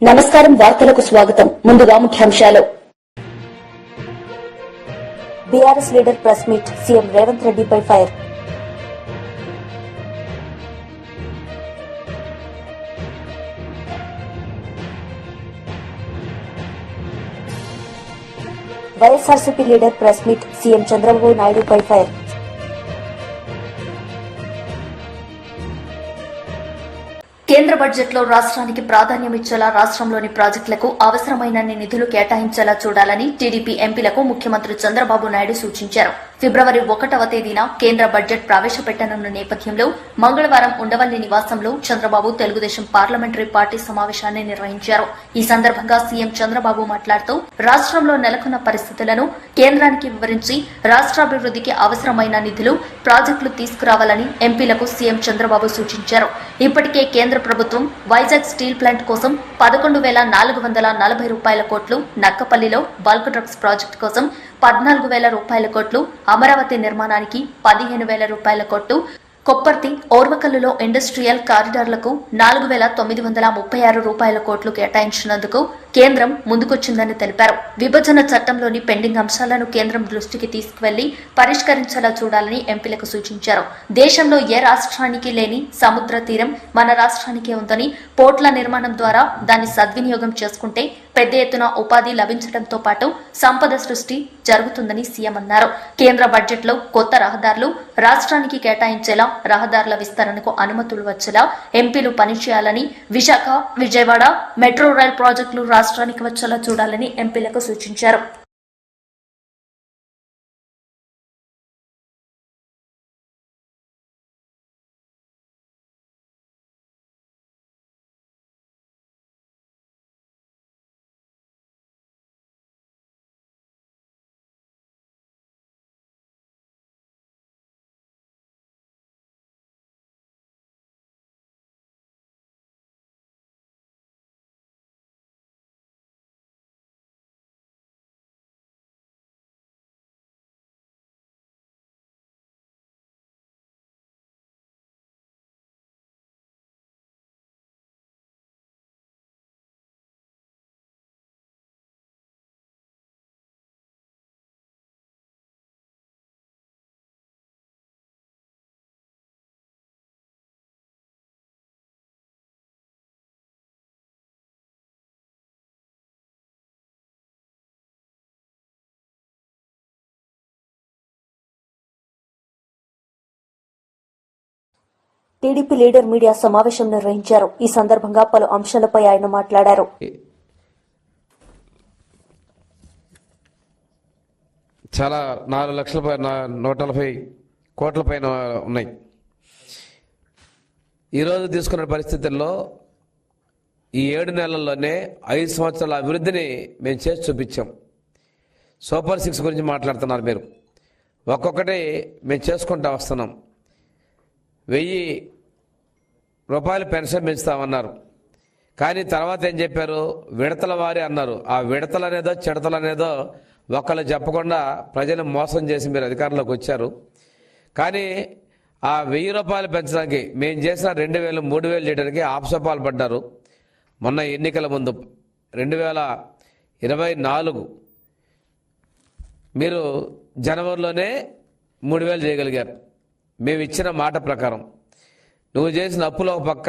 నమస్కారం. వార్తలకు స్వాగతం. ముందుగా ముఖ్యాంశాలు. BRS leader press meet, CM Revanth రెడ్డిపై fire. YSRCP leader press meet, CM Chandrababu నాయుడుపై ఫైర్. కేంద్ర బడ్జెట్లో రాష్ట్రానికి ప్రాధాన్యం ఇచ్చేలా రాష్ట్రంలోని ప్రాజెక్టులకు అవసరమైనన్ని నిధులు కేటాయించేలా చూడాలని టీడీపీ ఎంపీలకు ముఖ్యమంత్రి చంద్రబాబు నాయుడు సూచించారు. ఫిబ్రవరి 1వ తేదీన కేంద్ర బడ్జెట్ ప్రవేశపెట్టనున్న నేపథ్యంలో మంగళవారం ఉండవల్లి నివాసంలో చంద్రబాబు తెలుగుదేశం పార్లమెంటరీ పార్టీ సమావేశాన్ని నిర్వహించారు. ఈ సందర్భంగా సీఎం చంద్రబాబు మాట్లాడుతూ రాష్ట్రంలో నెలకొన్న పరిస్థితులను కేంద్రానికి వివరించి రాష్ట్రాభివృద్ధికి అవసరమైన నిధులు, ప్రాజెక్టులు తీసుకురావాలని ఎంపీలకు సీఎం చంద్రబాబు సూచించారు. ఇప్పటికే కేంద్ర ప్రభుత్వం వైజాగ్ స్టీల్ ప్లాంట్ కోసం 11,440 రూపాయల కోట్లు, నక్కపల్లిలో బల్క్ డ్రగ్స్ ప్రాజెక్టు కోసం 14,000 రూపాయల కోట్లు, అమరావతి నిర్మాణానికి 15,000 రూపాయల కోట్లు, కొప్పర్తి, ఓర్వకల్లులో ఇండస్ట్రియల్ కారిడార్లకు 4,936 రూపాయల కోట్లు కేటాయించినందుకు కేంద్రం ముందుకొచ్చిందని తెలిపారు. విభజన చట్టంలోని పెండింగ్ అంశాలను కేంద్రం దృష్టికి తీసుకువెళ్లి పరిష్కరించేలా చూడాలని ఎంపీలకు సూచించారు. దేశంలో ఏ రాష్ట్రానికి లేని సముద్ర తీరం మన రాష్ట్రానికే ఉందని, పోర్ట్ల నిర్మాణం ద్వారా దాన్ని సద్వినియోగం చేసుకుంటే పెద్ద ఎత్తున ఉపాధి లభించడంతో పాటు సంపద సృష్టి జరుగుతుందని సీఎం అన్నారు. కేంద్ర బడ్జెట్లో కొత్త రహదారులు రాష్ట్రానికి కేటాయించేలా, రహదారుల విస్తరణకు అనుమతులు వచ్చేలా ఎంపీలు పనిచేయాలని, విశాఖ, విజయవాడ మెట్రో రైల్ ప్రాజెక్టులు రాష్ట్రానికి వచ్చేలా చూడాలని ఎంపీలకు సూచించారు. టీడీపీ లీడర్ మీడియా సమావేశం నిర్వహించారు. ఈ సందర్భంగా పలు అంశాలపై ఆయన మాట్లాడారు. చాలా 4,140 కోట్ల పైన ఉన్నాయి. ఈరోజు తీసుకున్న పరిస్థితుల్లో ఈ 7 నెలల్లోనే 5 సంవత్సరాల అభివృద్ధిని మేము చేసి చూపించాం. సూపర్ 6 గురించి మాట్లాడుతున్నారు మీరు. ఒక్కొక్కటి మేము చేసుకుంటూ వస్తున్నాం. 1,000 రూపాయలు పెన్షన్ పెంచుతామన్నారు. కానీ తర్వాత ఏం చెప్పారు? విడతల వారి అన్నారు. ఆ విడతలనేదో చిడతలనేదో ఒకళ్ళు చెప్పకుండా ప్రజలు మోసం చేసి మీరు అధికారంలోకి వచ్చారు. కానీ ఆ 1,000 రూపాయలు పెంచడానికి మేము చేసిన 2,000, 3,000 లీటర్కి ఆప్సపాలు పడ్డారు. మొన్న ఎన్నికల ముందు 2024 మీరు జనవరిలోనే 3,000 చేయగలిగారు. మేము ఇచ్చిన మాట ప్రకారం. నువ్వు చేసిన అప్పులు ఒక పక్క,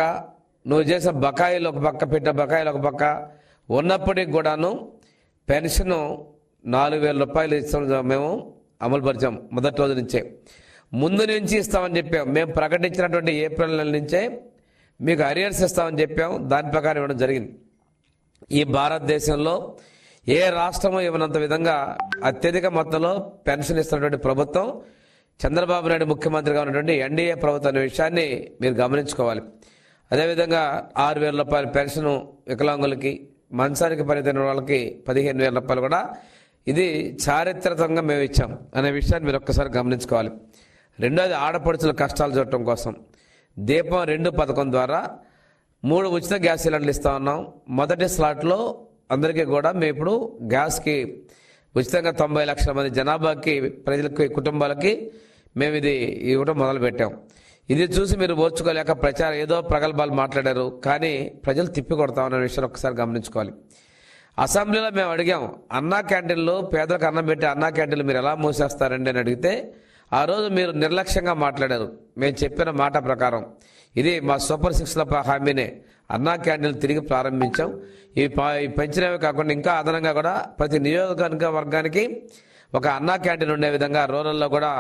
నువ్వు చేసిన బకాయిలు ఒక పక్క, పెట్టిన బకాయిలు ఒక పక్క ఉన్నప్పటికి కూడాను పెన్షన్ 4,000 రూపాయలు ఇస్తాం మేము అమలుపరిచాం. మొదటి రోజు నుంచే, ముందు నుంచి ఇస్తామని చెప్పాం. మేము ప్రకటించినటువంటి ఏప్రిల్ నెల నుంచే మీకు అరియర్స్ ఇస్తామని చెప్పాం. దాని ప్రకారం ఇవ్వడం జరిగింది. ఈ భారతదేశంలో ఏ రాష్ట్రమో ఇవ్వనంత విధంగా అత్యధిక మొత్తంలో పెన్షన్ ఇస్తున్నటువంటి ప్రభుత్వం చంద్రబాబు నాయుడు ముఖ్యమంత్రిగా ఉన్నటువంటి ఎన్డీఏ ప్రభుత్వం అనే విషయాన్ని మీరు గమనించుకోవాలి. అదేవిధంగా 6,000 రూపాయల పెన్షన్ వికలాంగులకి, మంచానికి పరిమితమైన వాళ్ళకి 15,000 రూపాయలు కూడా ఇది చారిత్రకంగా మేము ఇచ్చాం అనే విషయాన్ని మీరు ఒక్కసారి గమనించుకోవాలి. రెండోది, ఆడపడుచుల కష్టాలు చూడటం కోసం దీపం 2 పథకం ద్వారా 3 ఉచిత గ్యాస్ సిలిండర్లు ఇస్తా ఉన్నాం. మొదటి స్లాట్లో అందరికీ కూడా మేము ఇప్పుడు గ్యాస్కి ఉచితంగా 90 లక్షల మంది జనాభాకి, ప్రజలకి, కుటుంబాలకి మేము ఇది ఇవ్వడం మొదలుపెట్టాం. ఇది చూసి మీరు ఓర్చుకోలేక ప్రచారం ఏదో ప్రగల్భాలు మాట్లాడారు, కానీ ప్రజలు తిప్పి కొడతామన్న విషయాన్ని ఒకసారి గమనించుకోవాలి. అసెంబ్లీలో మేము అడిగాం, అన్నా క్యాంటీన్లు పేదలకు అన్నం పెట్టి అన్నా క్యాంటీన్లు మీరు ఎలా మూసేస్తారండి అని అడిగితే ఆ రోజు మీరు నిర్లక్ష్యంగా మాట్లాడారు. మేము చెప్పిన మాట ప్రకారం ఇది మా సూపర్ 6లో హామీనే. అన్నా క్యాంటీన్లు తిరిగి ప్రారంభించాం. ఈ పెంచినవి కాకుండా ఇంకా అదనంగా కూడా ప్రతి నియోజకవర్గానికి ఒక అన్నా క్యాంటీన్ ఉండే విధంగా రూరల్లో కూడా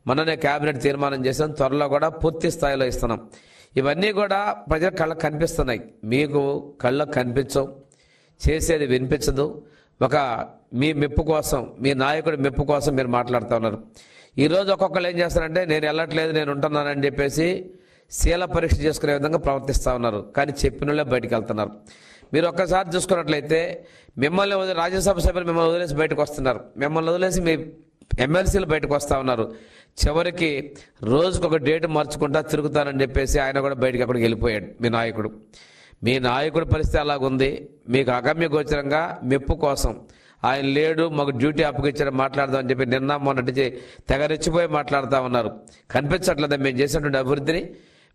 మొన్ననే కేబినెట్ తీర్మానం చేసాం. త్వరలో కూడా పూర్తి స్థాయిలో ఇస్తున్నాం. ఇవన్నీ కూడా ప్రజల కళ్ళకు కనిపిస్తున్నాయి, మీకు కళ్ళకు కనిపించవు, చేసేది వినిపించదు. ఒక మీ మెప్పు కోసం, మీ నాయకుడి మెప్పు కోసం మీరు మాట్లాడుతూ ఉన్నారు. ఈరోజు ఒక్కొక్కరు ఏం చేస్తారంటే నేను వెళ్ళట్లేదు, నేను ఉంటున్నానని చెప్పేసి శీల పరీక్ష చేసుకునే విధంగా ప్రవర్తిస్తూ ఉన్నారు. కానీ చెప్పినోళ్ళే బయటికి వెళ్తున్నారు. మీరు ఒక్కసారి చూసుకున్నట్లయితే మిమ్మల్ని రాజ్యసభ సభ్యులు మిమ్మల్ని వదిలేసి బయటకు వస్తున్నారు, మిమ్మల్ని వదిలేసి మీ ఎమ్మెల్సీలు బయటకు వస్తూ ఉన్నారు. చివరికి రోజుకొక డేట్ మార్చుకుంటా తిరుగుతానని చెప్పేసి ఆయన కూడా బయటకు అక్కడికి వెళ్ళిపోయాడు మీ నాయకుడు. మీ నాయకుడి పరిస్థితి అలాగుంది. మీకు అగమ్య గోచరంగా మెప్పు కోసం ఆయన లేడు, మాకు డ్యూటీ అప్పగిచ్చారు మాట్లాడదామని చెప్పి నిన్న మొన్నటి తెగరెచ్చిపోయి మాట్లాడుతూ ఉన్నారు. కనిపించట్లేదా మేము చేసినటువంటి అభివృద్ధిని?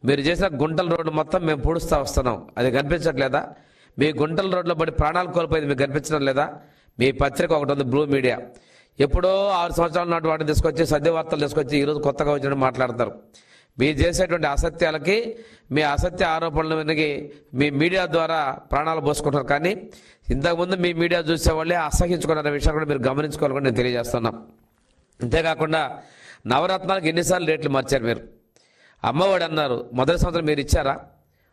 మీరు చేసిన గుంటల రోడ్డు మొత్తం మేము పూడుస్తూ వస్తున్నాం, అది కనిపించట్లేదా? మీ గుంటల రోడ్లో పడి ప్రాణాలు కోల్పోయింది మీకు కనిపించడం లేదా? మీ పత్రిక ఒకటి ఉంది, బ్లూ మీడియా. ఎప్పుడో 6 సంవత్సరాల నాటి వాటిని తీసుకొచ్చి సద్యవార్తలు తీసుకొచ్చి ఈరోజు కొత్తగా వచ్చినట్టు మాట్లాడతారు. మీరు చేసేటువంటి అసత్యాలకి, మీ అసత్య ఆరోపణల మీదకి మీ మీడియా ద్వారా ప్రాణాలు పోసుకుంటారు. కానీ ఇంతకుముందు మీ మీడియా చూసేవాళ్ళే అసహించుకున్న విషయాన్ని కూడా మీరు గమనించుకోవాలని నేను తెలియజేస్తున్నాం. అంతేకాకుండా నవరత్నాలకు ఎన్నిసార్లు రేట్లు మార్చారు మీరు? అమ్మఒడి అన్నారు, మొదటి సంవత్సరం మీరు ఇచ్చారా?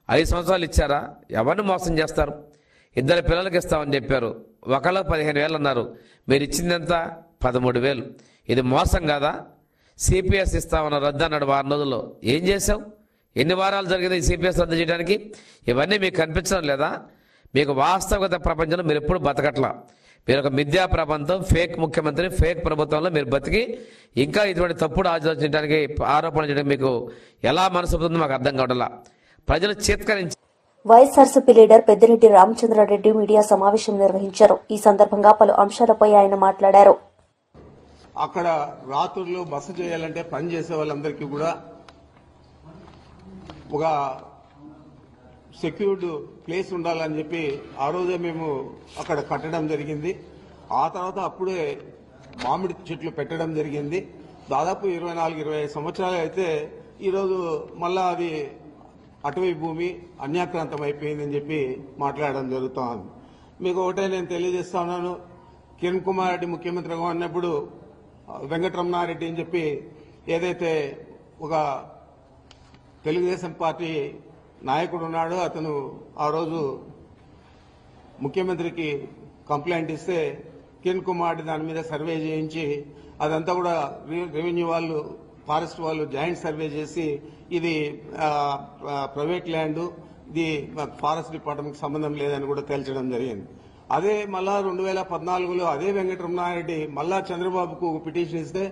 5 సంవత్సరాలు ఇచ్చారా? ఎవరిని మోసం చేస్తారు? 2 పిల్లలకి ఇస్తామని చెప్పారు, ఒకళ్ళకి 15,000 అన్నారు, మీరు ఇచ్చింది ఎంత? 13,000. ఇది మోసం కాదా? సిపిఎస్ ఇస్తామన్నారు, రద్దు అన్నాడు 6 రోజుల్లో. ఏం చేసావు? ఎన్ని వారాలు జరిగింది ఈ సిపిఎస్ రద్దు చేయడానికి? ఇవన్నీ మీకు కనిపించడం లేదా? మీకు వాస్తవికత ప్రపంచంలో మీరు ఎప్పుడు బతకట్లా. మీరు ఒక మిథ్యా ప్రపంచం, ఫేక్ ముఖ్యమంత్రి, ఫేక్ ప్రభుత్వంలో మీరు బతికి ఇంకా ఇటువంటి తప్పుడు ఆలోచించడానికి, ఆరోపణ చేయడానికి మీకు ఎలా మనసు అవుతుందో మాకు అర్థం కావట్లా. ప్రజలు చేత్కరించి వైఎస్ఆర్సీపీ లీడర్ పెద్దిరెడ్డి రామచంద్రారెడ్డి మీడియా సమావేశం నిర్వహించారు. ఈ సందర్భంగా పలు అంశాలపై ఆయన మాట్లాడారు. అక్కడ రాత్రులు బస చేయాలంటే పని చేసే వాళ్ళందరికీ కూడా ఒక సెక్యూర్డ్ ప్లేస్ ఉండాలని చెప్పి ఆ రోజే మేము అక్కడ కట్టడం జరిగింది. ఆ తర్వాత అప్పుడే మామిడి చెట్లు పెట్టడం జరిగింది. దాదాపు 24-25 సంవత్సరాలు అయితే ఈరోజు మళ్ళా అది అటవీ భూమి అన్యాక్రాంతం అయిపోయిందని చెప్పి మాట్లాడడం జరుగుతూ ఉంది. మీకు ఒకటే నేను తెలియజేస్తా ఉన్నాను, కిరణ్ కుమార్ రెడ్డి ముఖ్యమంత్రిగా ఉన్నప్పుడు వెంకటరమణారెడ్డి అని చెప్పి ఏదైతే ఒక తెలుగుదేశం పార్టీ నాయకుడు ఉన్నాడో అతను ఆ రోజు ముఖ్యమంత్రికి కంప్లైంట్ ఇస్తే కిరణ్ కుమార్ రెడ్డి దాని మీద సర్వే చేయించి అదంతా కూడా రెవెన్యూ వాళ్ళు, ఫారెస్ట్ వాళ్ళు జాయింట్ సర్వే చేసి ఇది ప్రైవేట్ ల్యాండ్, ఇది ఫారెస్ట్ డిపార్ట్మెంట్కి సంబంధం లేదని కూడా తేల్చడం జరిగింది. అదే మళ్ళా 2014లో అదే వెంకటరమణారెడ్డి మళ్ళా చంద్రబాబుకు పిటిషన్ ఇస్తే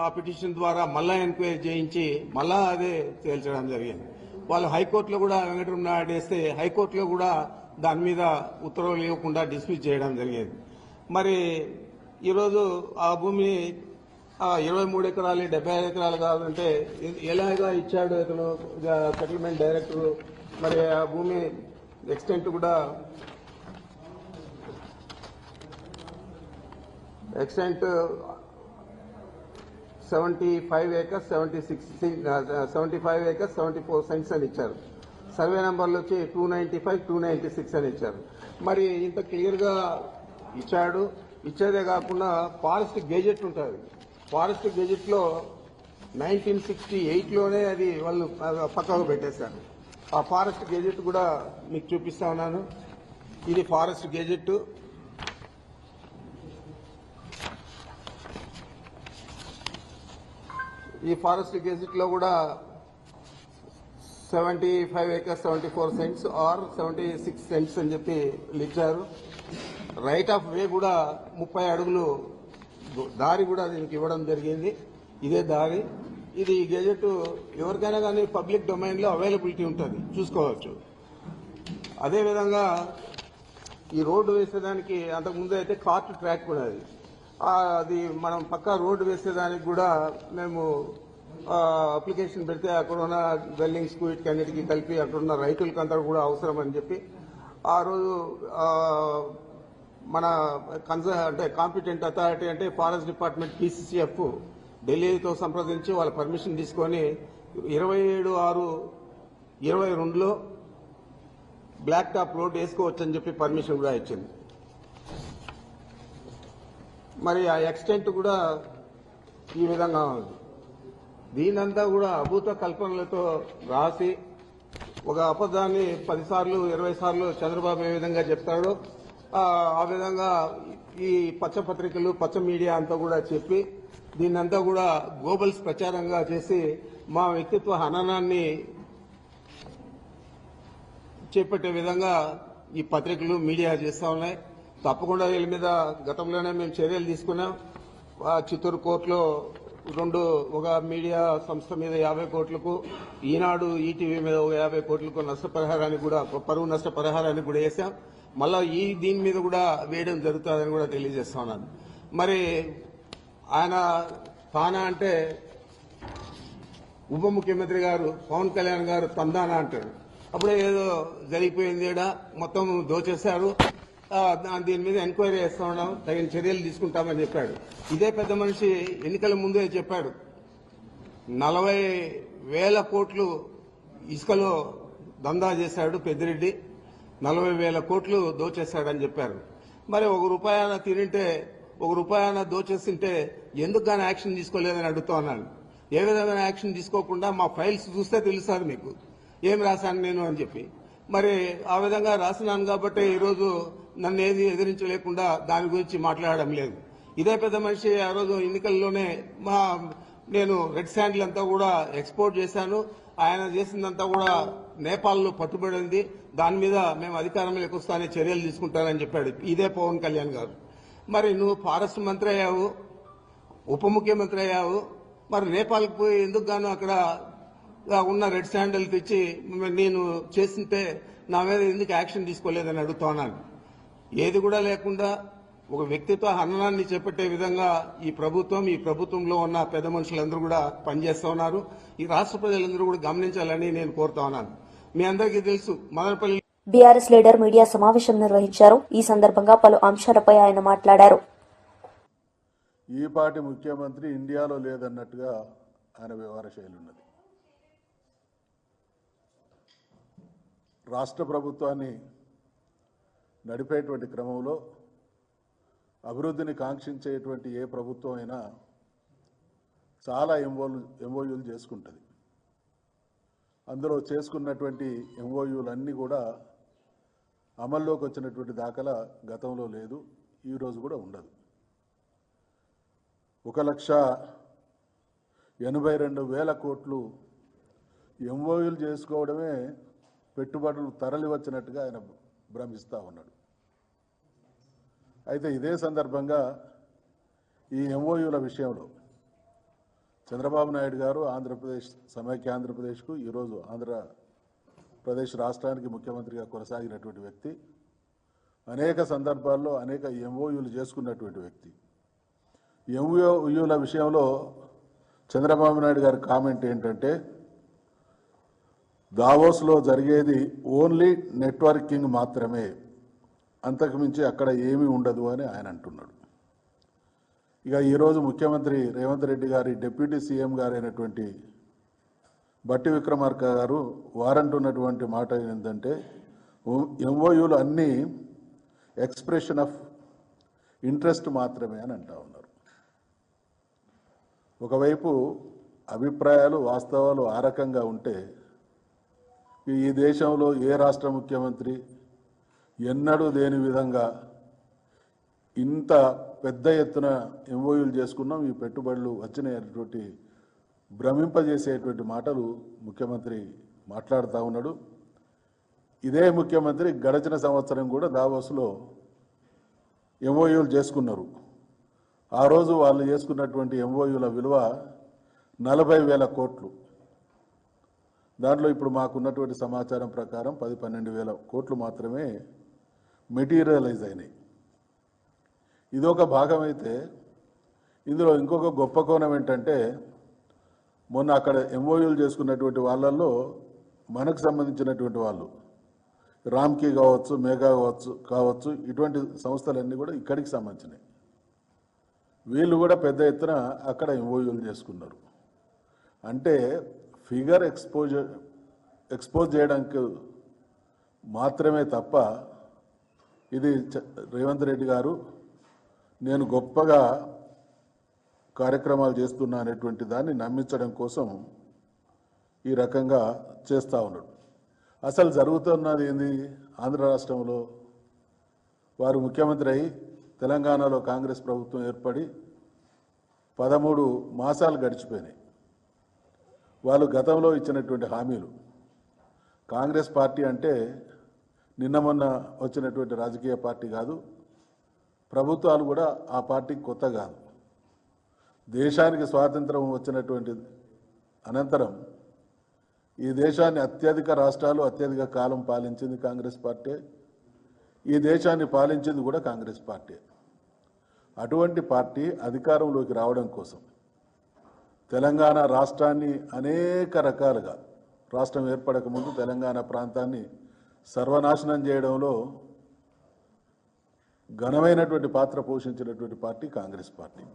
ఆ పిటిషన్ ద్వారా మళ్ళా ఎంక్వైరీ చేయించి మళ్ళా అదే తేల్చడం జరిగింది. వాళ్ళు హైకోర్టులో కూడా వెంకటరమణారెడ్డి వేస్తే హైకోర్టులో కూడా దాని మీద ఉత్తర్వులు ఇవ్వకుండా డిస్మిస్ చేయడం జరిగింది. మరి ఈరోజు ఆ భూమిని 23 ఎకరాలు 75 ఎకరాలు కావాలంటే ఎలాగా ఇచ్చాడు ఇతను సెటిల్మెంట్ డైరెక్టర్. మరి ఆ భూమి ఎక్స్టెంట్ కూడా 75 acres 74 cents అని ఇచ్చారు. సర్వే నెంబర్లు వచ్చి 295, 296 అని ఇచ్చారు. మరి ఇంత క్లియర్ గా ఇచ్చాడు. ఇచ్చేదే కాకుండా ఫారెస్ట్ గెజెట్ ఉంటుంది. ఫారెస్ట్ గెజెట్ లో 1968లోనే అది వాళ్ళు పక్కకు పెట్టేశారు. ఆ ఫారెస్ట్ గెజెట్ కూడా మీకు చూపిస్తా ఉన్నాను. ఇది ఫారెస్ట్ గెజెట్. ఈ ఫారెస్ట్ గెజెట్ లో కూడా 75 acres 74 cents ఆర్ 76 cents అని చెప్పి ఇచ్చారు. రైట్ ఆఫ్ వే కూడా 30 అడుగులు దారి కూడా దీనికి ఇవ్వడం జరిగింది. ఇదే దారి. ఇది గెజెట్ ఎవరికైనా కానీ పబ్లిక్ డొమైన్ లో అవైలబిలిటీ ఉంటుంది, చూసుకోవచ్చు. అదేవిధంగా ఈ రోడ్డు వేసేదానికి అంతకుముందు అయితే కార్ట్ ట్రాక్ కూడా అది మనం పక్కా రోడ్డు వేసేదానికి కూడా మేము అప్లికేషన్ పెడితే అక్కడున్న డ్వెల్లింగ్స్కు వీటికన్నిటికీ కలిపి అక్కడున్న రైతులకంతా కూడా అవసరం అని చెప్పి ఆ రోజు మన అంటే కాంపిటెంట్ అథారిటీ అంటే ఫారెస్ట్ డిపార్ట్మెంట్ PCCF ఢిల్లీతో సంప్రదించి వాళ్ళ పర్మిషన్ తీసుకొని 27/6/22లో బ్లాక్ టాప్ రోడ్ వేసుకోవచ్చని చెప్పి పర్మిషన్ కూడా ఇచ్చింది. మరి ఆ ఎక్స్టెంట్ కూడా ఈ విధంగా ఉంది. దీనంతా కూడా అభూత కల్పనలతో రాసి ఒక అబద్ధాన్ని 10 సార్లు 20 సార్లు చంద్రబాబు ఏ విధంగా చెప్తాడో ఆ విధంగా ఈ పచ్చ పత్రికలు పచ్చ మీడియా అంతా కూడా చెప్పి దీన్నంతా కూడా గోబల్స్ ప్రచారంగా చేసి మా వ్యక్తిత్వ హననాన్ని చేపట్టే విధంగా ఈ పత్రికలు మీడియా చేస్తా ఉన్నాయి. తప్పకుండా వీళ్ళ మీద గతంలోనే మేము చర్యలు తీసుకున్నాం. చిత్తూరు కోర్టులో ఒక మీడియా సంస్థ మీద 50 కోట్లకు, ఈనాడు ఈటీవీ మీద 50 కోట్లకు నష్టపరిహారానికి కూడా పరువు నష్టపరిహారానికి కూడా వేసాం. మళ్ళా దీని మీద కూడా వేయడం జరుగుతుందని కూడా తెలియజేస్తా ఉన్నాను. మరి ఆయన తానా అంటే ఉప ముఖ్యమంత్రి గారు పవన్ కళ్యాణ్ గారు తందానా అంటాడు. అప్పుడే ఏదో జరిగిపోయింది, మొత్తం దోచేశారు, దీని మీద ఎంక్వైరీ చేస్తా ఉన్నాం, తగిన చర్యలు తీసుకుంటామని చెప్పాడు. ఇదే పెద్ద మనిషి ఎన్నికల ముందే చెప్పాడు 40,000 కోట్లు ఇసుకలో దందా చేశాడు పెద్దిరెడ్డి, 40,000 కోట్లు దోచేశాడని చెప్పారు. మరి ₹1 తినింటే ₹1 దోచేస్తుంటే ఎందుకు కానీ యాక్షన్ తీసుకోలేదని అడుగుతా ఉన్నాను. ఏ విధమైన యాక్షన్ తీసుకోకుండా మా ఫైల్స్ చూస్తే తెలుస్తుంది మీకు ఏం రాశాను నేను అని చెప్పి. మరి ఆ విధంగా రాసినాను కాబట్టి ఈరోజు నన్ను ఏది ఎదిరించలేకుండా దాని గురించి మాట్లాడడం లేదు. ఇదే పెద్ద మనిషి ఆ రోజు ఎన్నికల్లోనే నేను రెడ్ శాండిల్ అంతా కూడా ఎక్స్పోర్ట్ చేశాను, ఆయన చేసిందంతా కూడా నేపాల్లో పట్టుబడింది, దాని మీద మేము అధికారంలోకి వస్తానే చర్యలు తీసుకుంటారని చెప్పాడు ఇదే పవన్ కళ్యాణ్ గారు. మరి నువ్వు ఫారెస్ట్ మంత్రి అయ్యావు, ఉప ముఖ్యమంత్రి అయ్యావు, మరి నేపాల్కి పోయి ఎందుకు గాను అక్కడ ఉన్న రెడ్ శాండిల్ తెచ్చి నేను చేస్తుంటే నా మీద ఎందుకు యాక్షన్ తీసుకోలేదని అడుగుతున్నాను. ఏది కూడా లేకుండా ఒక వ్యక్తిత్వ హననాన్ని చేపట్టే విధంగా ఈ ప్రభుత్వంలో ఉన్న పెద్ద మనుషులందరూ కూడా పనిచేస్తా ఉన్నారు. ఈ రాష్ట్ర ప్రజలందరూ కూడా గమనించాలని నేను కోరుతా ఉన్నాను. మీ అందరికీ తెలుసు మదనపల్లి బీఆర్ఎస్ లీడర్ మీడియా సమావేశం నిర్వహించారు. ఈ సందర్భంగా పలు అంశాలపై ఆయన మాట్లాడారు. ఈ పార్టీ ముఖ్యమంత్రి ఇండియాలో లేదన్నట్టుగా ఆయన వ్యవహార శైలి ఉన్నది. రాష్ట్ర ప్రభుత్వాన్ని నడిపేటువంటి క్రమంలో అభివృద్ధిని కాంక్షించేటువంటి ఏ ప్రభుత్వం అయినా చాలా ఎంఓయూలు చేసుకుంటుంది. అందులో చేసుకున్నటువంటి ఎంఓయూలన్నీ కూడా అమల్లోకి వచ్చినటువంటి దాఖలా గతంలో లేదు, ఈరోజు కూడా ఉండదు. 1,82,000 కోట్లు ఎంఓయూలు చేసుకోవడమే పెట్టుబడులు తరలి వచ్చినట్టుగా ఆయన భ్రమిస్తూ ఉన్నాడు. అయితే ఇదే సందర్భంగా ఈ ఎంఓయూల విషయంలో చంద్రబాబు నాయుడు గారు సమైక్య ఆంధ్రప్రదేశ్కు ఈరోజు ఆంధ్రప్రదేశ్ రాష్ట్రానికి ముఖ్యమంత్రిగా కొనసాగినటువంటి వ్యక్తి, అనేక సందర్భాల్లో అనేక ఎంఓయూలు చేసుకున్నటువంటి వ్యక్తి. ఎంఓయూల విషయంలో చంద్రబాబు నాయుడు గారి కామెంట్ ఏంటంటే దావోస్లో జరిగేది ఓన్లీ నెట్వర్కింగ్ మాత్రమే, అంతకుమించి అక్కడ ఏమీ ఉండదు అని ఆయన అంటున్నాడు. ఇక ఈరోజు ముఖ్యమంత్రి రేవంత్ రెడ్డి గారి డిప్యూటీ సీఎం గారైనటువంటి బట్టి విక్రమార్క గారు వారంటున్నటువంటి మాట ఏంటంటే ఎంఓయూలు అన్నీ ఎక్స్ప్రెషన్ ఆఫ్ ఇంట్రెస్ట్ మాత్రమే అని అంటా ఉన్నారు. ఒకవైపు అభిప్రాయాలు వాస్తవాలు ఆ రకంగా ఉంటే ఈ దేశంలో ఏ రాష్ట్ర ముఖ్యమంత్రి ఎన్నడూ దేని విధంగా ఇంత పెద్ద ఎత్తున ఎంఓయూలు చేసుకున్నాం, ఈ పెట్టుబడులు వచ్చినటువంటి భ్రమింపజేసేటువంటి మాటలు ముఖ్యమంత్రి మాట్లాడుతూ ఉన్నాడు. ఇదే ముఖ్యమంత్రి గడిచిన సంవత్సరం కూడా దావోస్లో ఎంఓయూలు చేసుకున్నారు. ఆ రోజు వాళ్ళు చేసుకున్నటువంటి ఎంఓయూల విలువ 40,000 కోట్లు. దాంట్లో ఇప్పుడు మాకున్నటువంటి సమాచారం ప్రకారం 10-12,000 కోట్లు మాత్రమే మెటీరియలైజ్ అయినాయి. ఇదొక భాగం అయితే ఇందులో ఇంకొక గొప్ప కోణం ఏంటంటే మొన్న అక్కడ ఎంఓయూలు చేసుకున్నటువంటి వాళ్ళల్లో మనకు సంబంధించినటువంటి వాళ్ళు రామ్కీ కావచ్చు, మేఘా కావచ్చు ఇటువంటి సంస్థలన్నీ కూడా ఇక్కడికి సంబంధించినవి. వీళ్ళు కూడా పెద్ద ఎత్తున అక్కడ ఎంఓయూలు చేసుకున్నారు. అంటే ఫిగర్ ఎక్స్పోజ్ చేయడానికి మాత్రమే తప్ప ఇది రేవంత్ రెడ్డి గారు నేను గొప్పగా కార్యక్రమాలు చేస్తున్నా అనేటువంటి దాన్ని నమ్మించడం కోసం ఈ రకంగా చేస్తూ ఉన్నాడు. అసలు జరుగుతున్నది ఏంది? ఆంధ్ర రాష్ట్రంలో వారు ముఖ్యమంత్రి అయి తెలంగాణలో కాంగ్రెస్ ప్రభుత్వం ఏర్పడి 13 మాసాలు గడిచిపోయినాయి. వాళ్ళు గతంలో ఇచ్చినటువంటి హామీలు, కాంగ్రెస్ పార్టీ అంటే నిన్న మొన్న వచ్చినటువంటి రాజకీయ పార్టీ కాదు, ప్రభుత్వాలు కూడా ఆ పార్టీకి కొత్త కాదు. దేశానికి స్వాతంత్రం వచ్చినటువంటి అనంతరం ఈ దేశాన్ని అత్యధిక రాష్ట్రాలు అత్యధిక కాలం పాలించింది కాంగ్రెస్ పార్టీ. ఈ దేశాన్ని పాలించింది కూడా కాంగ్రెస్ పార్టీ. అటువంటి పార్టీ అధికారంలోకి రావడం కోసం తెలంగాణ రాష్ట్రాన్ని అనేక రకాలుగా, రాష్ట్రం ఏర్పడక ముందు తెలంగాణ ప్రాంతాన్ని సర్వనాశనం చేయడంలో ఘనమైనటువంటి పాత్ర పోషించినటువంటి పార్టీ కాంగ్రెస్ పార్టీ.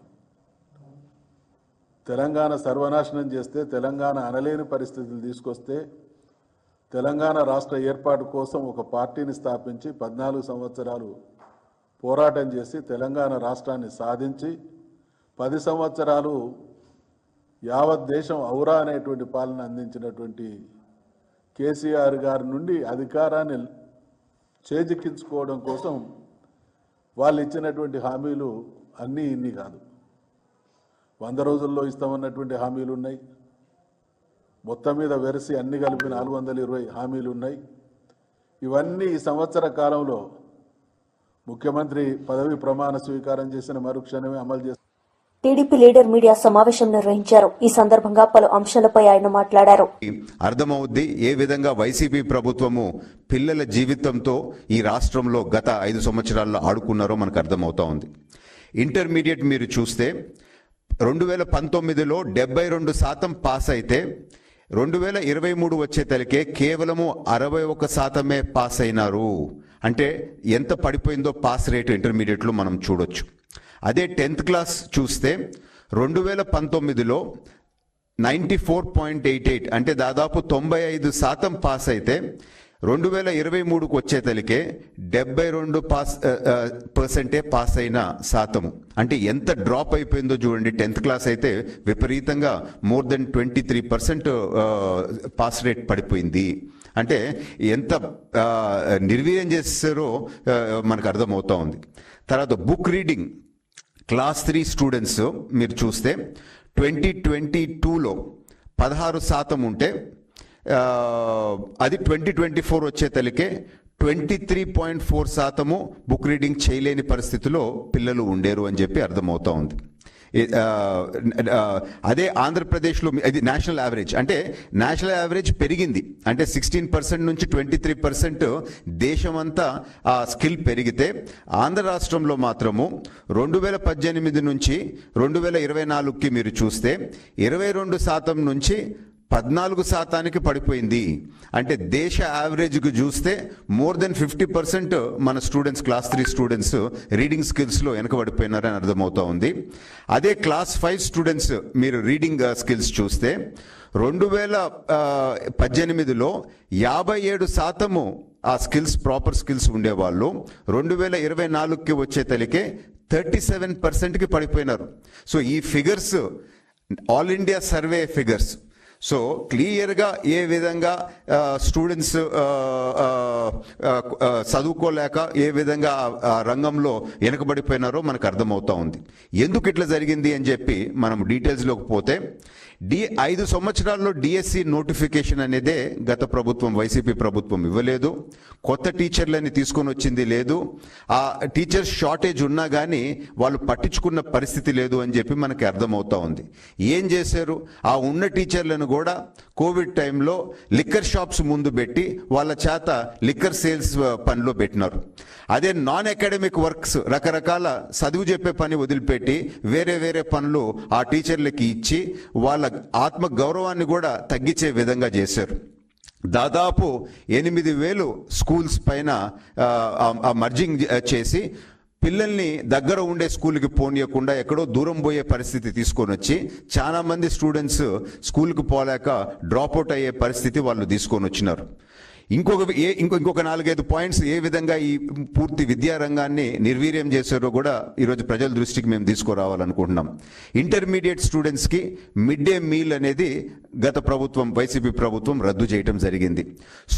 తెలంగాణ సర్వనాశనం చేస్తే, తెలంగాణ అనలేని పరిస్థితులు తీసుకొస్తే, తెలంగాణ రాష్ట్ర ఏర్పాటు కోసం ఒక పార్టీని స్థాపించి 14 సంవత్సరాలు పోరాటం చేసి తెలంగాణ రాష్ట్రాన్ని సాధించి 10 సంవత్సరాలు యావత్ దేశం ఔరా అనేటువంటి పాలన అందించినటువంటి కేసీఆర్ గారి నుండి అధికారాన్ని చేజిక్కించుకోవడం కోసం వాళ్ళు ఇచ్చినటువంటి హామీలు అన్నీ ఇన్ని కాదు. 100 రోజుల్లో ఇస్తామన్నటువంటి హామీలు ఉన్నాయి. మొత్తం మీద వెరసి అన్ని కలిపి 420 హామీలు ఉన్నాయి. ఇవన్నీ ఈ సంవత్సర కాలంలో ముఖ్యమంత్రి పదవి ప్రమాణ స్వీకారం చేసిన మరుక్షణమే అమలు చేస్తారు. టీడీపీ లీడర్ మీడియా సమావేశం నిర్వహించారు. ఈ సందర్భంగా పలు అంశాలపై ఆయన మాట్లాడారు. అర్థమవుద్ది ఏ విధంగా వైసీపీ ప్రభుత్వము పిల్లల జీవితంతో ఈ రాష్ట్రంలో గత 5 సంవత్సరాల్లో ఆడుకున్నారో మనకు అర్థమవుతా ఉంది. ఇంటర్మీడియట్ మీరు చూస్తే 2019లో 72% పాస్ అయితే 2023 వచ్చేతలకే కేవలము 61% పాస్ అయినారు. అంటే ఎంత పడిపోయిందో పాస్ రేటు ఇంటర్మీడియట్లో మనం చూడొచ్చు. అదే 10th క్లాస్ చూస్తే 2019లో 94.88 అంటే దాదాపు 95% పాస్ అయితే 2023కు వచ్చేతలికే 72% పాస్ అయిన శాతము. అంటే ఎంత డ్రాప్ అయిపోయిందో చూడండి. 10th క్లాస్ అయితే విపరీతంగా మోర్ దెన్ 23% పాస్ రేట్ పడిపోయింది. అంటే ఎంత నిర్వీర్యం చేస్తారో మనకు అర్థమవుతా ఉంది. తర్వాత బుక్ రీడింగ్ క్లాస్ 3 స్టూడెంట్స్ మీరు చూస్తే 2022లో 16% ఉంటే అది 2024 వచ్చేతలికే 23.4% బుక్ రీడింగ్ చేయలేని పరిస్థితిలో పిల్లలు ఉండేరు అని చెప్పి అర్థమవుతా ఉంది. అదే ఆంధ్రప్రదేశ్లో ఇది నేషనల్ యావరేజ్. అంటే నేషనల్ యావరేజ్ పెరిగింది. అంటే 16% నుంచి 23% దేశమంతా ఆ స్కిల్ పెరిగితే ఆంధ్ర రాష్ట్రంలో మాత్రము 2018 నుంచి 2024కి మీరు చూస్తే 22% నుంచి 14% పడిపోయింది. అంటే దేశ యావరేజ్కి చూస్తే మోర్ దెన్ 50% మన స్టూడెంట్స్ క్లాస్ 3 స్టూడెంట్స్ రీడింగ్ స్కిల్స్లో వెనకబడిపోయినారని అర్థమవుతా ఉంది. అదే క్లాస్ 5 స్టూడెంట్స్ మీరు రీడింగ్ స్కిల్స్ చూస్తే 2018లో 57% ఆ స్కిల్స్ ప్రాపర్ స్కిల్స్ ఉండేవాళ్ళు 2024కి వచ్చేతలికే 37%కి పడిపోయినారు. సో ఈ figures all India survey figures. So క్లియర్గా ఏ విధంగా స్టూడెంట్స్ చదువుకోలేక ఏ విధంగా రంగంలో వెనకబడిపోయినారో మనకు అర్థమవుతా ఉంది. ఎందుకు ఇట్లా జరిగింది అని చెప్పి మనం డీటెయిల్స్లోకి పోతే 5 సంవత్సరాల్లో డిఎస్సి నోటిఫికేషన్ అనేదే గత ప్రభుత్వం వైసీపీ ప్రభుత్వం ఇవ్వలేదు. కొత్త టీచర్లని తీసుకొని వచ్చింది లేదు. ఆ టీచర్స్ షార్టేజ్ ఉన్నా కానీ వాళ్ళు పట్టించుకున్న పరిస్థితి లేదు అని చెప్పి మనకి అర్థమవుతా ఉంది. ఏం చేశారు? ఆ ఉన్న టీచర్లను కూడా కోవిడ్ టైంలో లిక్కర్ షాప్స్ ముందు పెట్టి వాళ్ళ చేత లిక్కర్ సేల్స్ పనిలో పెట్టినారు. అదే నాన్ అకాడమిక్ వర్క్స్ రకరకాల చదువు చెప్పే పని వదిలిపెట్టి వేరే వేరే పనులు ఆ టీచర్లకి ఇచ్చి వాళ్ళ ఆత్మ గౌరవాన్ని కూడా తగ్గించే విధంగా చేశారు. దాదాపు 8,000 స్కూల్స్ పైన మర్జింగ్ చేసి పిల్లల్ని దగ్గర ఉండే స్కూల్కి పోనీయకుండా ఎక్కడో దూరం పోయే పరిస్థితి తీసుకొని వచ్చి చాలా మంది స్టూడెంట్స్ స్కూల్కి పోలేక డ్రాప్అవుట్ అయ్యే పరిస్థితి వాళ్ళు తీసుకొని వచ్చినారు. ఇంకొక 4-5 పాయింట్స్ ఏ విధంగా ఈ పూర్తి విద్యా రంగాన్ని నిర్వీర్యం చేశారో కూడా ఈరోజు ప్రజల దృష్టికి మేము తీసుకురావాలనుకుంటున్నాం. ఇంటర్మీడియట్ స్టూడెంట్స్కి మిడ్ డే మీల్ అనేది గత ప్రభుత్వం, వైసీపీ ప్రభుత్వం రద్దు చేయడం జరిగింది.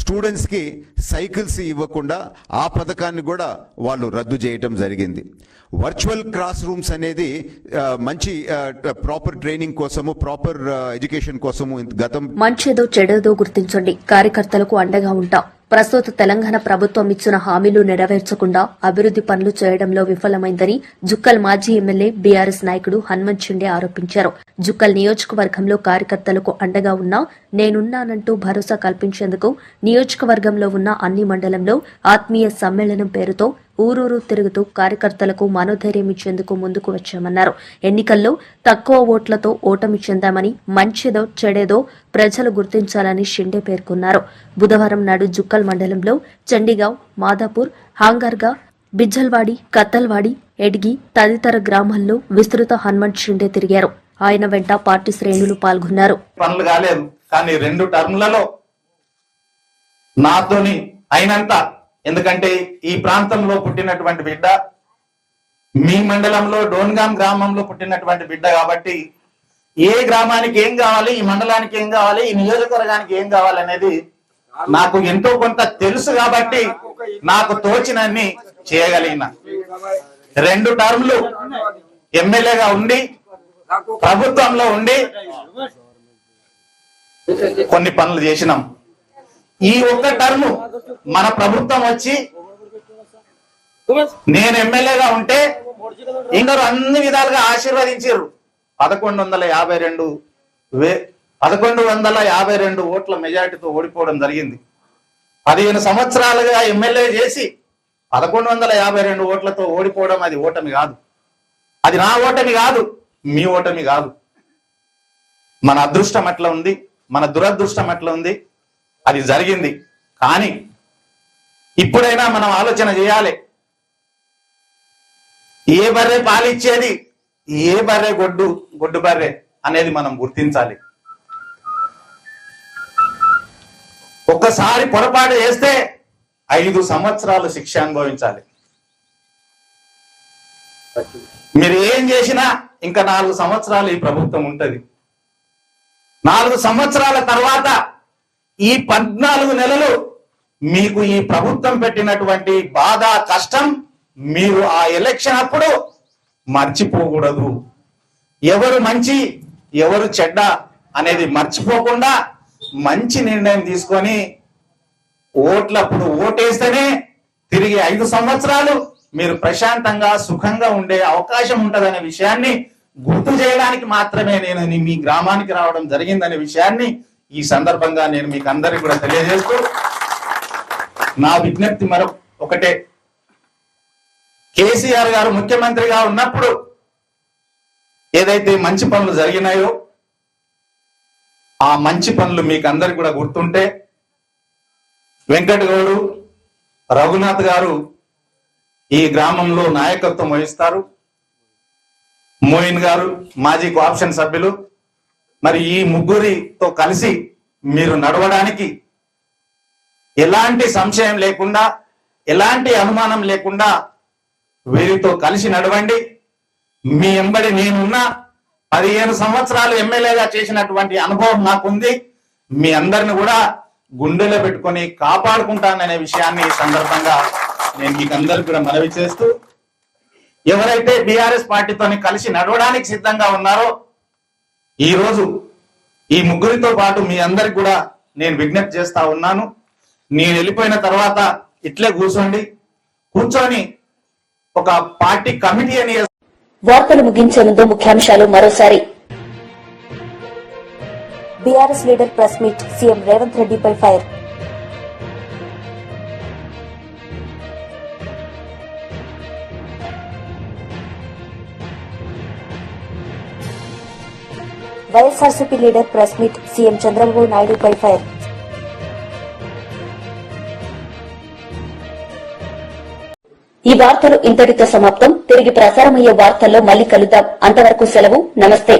స్టూడెంట్స్కి సైకిల్స్ ఇవ్వకుండా ఆ పథకాన్ని కూడా వాళ్ళు రద్దు చేయటం జరిగింది. వర్చువల్ క్లాస్ రూమ్స్ అనేది మంచి ప్రాపర్ ట్రైనింగ్ కోసము, ప్రాపర్ ఎడ్యుకేషన్ కోసము మంచేదో చెడేదో గుర్తించండి, కార్యకర్తలకు అండగా ఉంటాం. ప్రస్తుత తెలంగాణ ప్రభుత్వం ఇచ్చిన హామీలు నెరవేర్చకుండా అభివృద్ది పనులు చేయడంలో విఫలమైందని జుక్కల్ మాజీ ఎమ్మెల్యే బీఆర్ఎస్ నాయకుడు హనుమంత్ షిండే ఆరోపించారు. జుక్కల్ నియోజకవర్గంలో కార్యకర్తలకు అండగా ఉన్నా నేనున్నానంటూ భరోసా కల్పించేందుకు నియోజకవర్గంలో ఉన్న అన్ని మండలంలో ఆత్మీయ సమ్మేళనం పేరుతో ఊరూరు తిరుగుతూ కార్యకర్తలకు మనోధైర్యం ఇచ్చేందుకు ముందుకు వచ్చామన్నారు. ఎన్నికల్లో తక్కువ ఓట్లతో ఓటమి చెందామని, మంచిదో చెడేదో ప్రజలు గుర్తించాలని షిండే పేర్కొన్నారు. బుధవారం నాడు జుక్కల్ మండలంలో చండీగావ్, మాదాపూర్, హాంగర్గా, బిజ్జల్వాడి, కత్తల్వాడి, ఎడ్గి తదితర గ్రామాల్లో విస్తృత హనుమంత్ షిండే తిరిగారు. ఆయన వెంట పార్టీ శ్రేణులు పాల్గొన్నారు. పనులు కాలేదు, కానీ 2 టర్ములలో నాతోని అయినంత, ఎందుకంటే ఈ ప్రాంతంలో పుట్టినటువంటి బిడ్డ, మీ మండలంలో డోన్గాం గ్రామంలో పుట్టినటువంటి బిడ్డ కాబట్టి ఏ గ్రామానికి ఏం కావాలి, ఈ మండలానికి ఏం కావాలి, ఈ నియోజకవర్గానికి ఏం కావాలనేది నాకు ఎంతో కొంత తెలుసు కాబట్టి నాకు తోచినన్ని చేయగలిగిన. 2 టర్ములు ఎమ్మెల్యేగా ఉండి ప్రభుత్వంలో ఉండి కొన్ని పనులు చేసినాం. ఈ ఒక్క టర్ము మన ప్రభుత్వం వచ్చి నేను ఎమ్మెల్యేగా ఉంటే ఇందరూ అన్ని విధాలుగా ఆశీర్వదించారు. 1152 ఓట్ల మెజార్టీతో ఓడిపోవడం జరిగింది. 15 సంవత్సరాలుగా ఎమ్మెల్యే చేసి 1152 ఓట్లతో ఓడిపోవడం అది ఓటమి కాదు. అది నా ఓటమి కాదు, మీ ఓటమి కాదు. మన అదృష్టం అట్లా ఉంది, మన దురదృష్టం అట్లా ఉంది. అది జరిగింది. కానీ ఇప్పుడైనా మనం ఆలోచన చేయాలి. ఏ బర్రె పాలిచ్చేది, ఏ బర్రె గొడ్డు బర్రె అనేది మనం గుర్తించాలి. ఒక్కసారి పొరపాటు చేస్తే 5 సంవత్సరాలు శిక్ష అనుభవించాలి. మీరు ఏం చేసినా ఇంకా 4 సంవత్సరాలు ఈ ప్రభుత్వం ఉంటది. 4 సంవత్సరాల తర్వాత ఈ 14 నెలలు మీకు ఈ ప్రభుత్వం పెట్టినటువంటి బాధ, కష్టం మీరు ఆ ఎలక్షన్ అప్పుడు మర్చిపోకూడదు. ఎవరు మంచి ఎవరు చెడ్డ అనేది మర్చిపోకుండా మంచి నిర్ణయం తీసుకొని ఓట్లప్పుడు ఓటేస్తేనే తిరిగి 5 సంవత్సరాలు మీరు ప్రశాంతంగా సుఖంగా ఉండే అవకాశం ఉంటదనే విషయాన్ని గుర్తు చేయడానికి మాత్రమే నేను మీ గ్రామానికి రావడం జరిగిందనే విషయాన్ని ఈ సందర్భంగా నేను మీకు అందరికీ కూడా తెలియజేస్తూ, నా విజ్ఞప్తి ఒకటే, కేసీఆర్ గారు ముఖ్యమంత్రిగా ఉన్నప్పుడు ఏదైతే మంచి పనులు జరిగినాయో ఆ మంచి పనులు మీకు అందరికి కూడా గుర్తుంటే, వెంకట్ గౌడు, రఘునాథ్ గారు ఈ గ్రామంలో నాయకత్వం వహిస్తారు. మోయిన్ గారు మాజీ కోఆప్షన్ సభ్యులు. మరి ఈ ముగ్గురితో కలిసి మీరు నడవడానికి ఎలాంటి సంశయం లేకుండా, ఎలాంటి అనుమానం లేకుండా వీరితో కలిసి నడవండి. మీ ఎంబడి నేనున్నా. 15 సంవత్సరాలు ఎమ్మెల్యేగా చేసినటువంటి అనుభవం నాకుంది. మీ అందరిని కూడా గుండెలో పెట్టుకొని కాపాడుకుంటాననే విషయాన్ని ఈ సందర్భంగా నేను మీకు అందరికి కూడా మనవి చేస్తూ, ఎవరైతే బీఆర్ఎస్ పార్టీతో కలిసి నడవడానికి సిద్ధంగా ఉన్నారో ఈ రోజు ఈ ముగ్గురితో పాటు మీ అందరికి కూడా నేను విజ్ఞప్తి చేస్తా ఉన్నాను. నేను వెళ్ళిపోయిన తర్వాత ఇట్లే కూర్చొని ఒక పార్టీ కమిటీ అని. వార్తలు ముగించే ముందు ముఖ్యాంశాలు మరోసారి. BRS leader press meet, CM Revanth రెడ్డిపై fire. YSRCP leader press meet CM Chandrababu నాయుడుపై ఫైర్. ఈ వార్తలు ఇంతటితో సమాప్తం. తిరిగి ప్రసారమయ్యే వార్తల్లో మళ్లీ కలుద్దాం. అంతవరకు సెలవు. నమస్తే.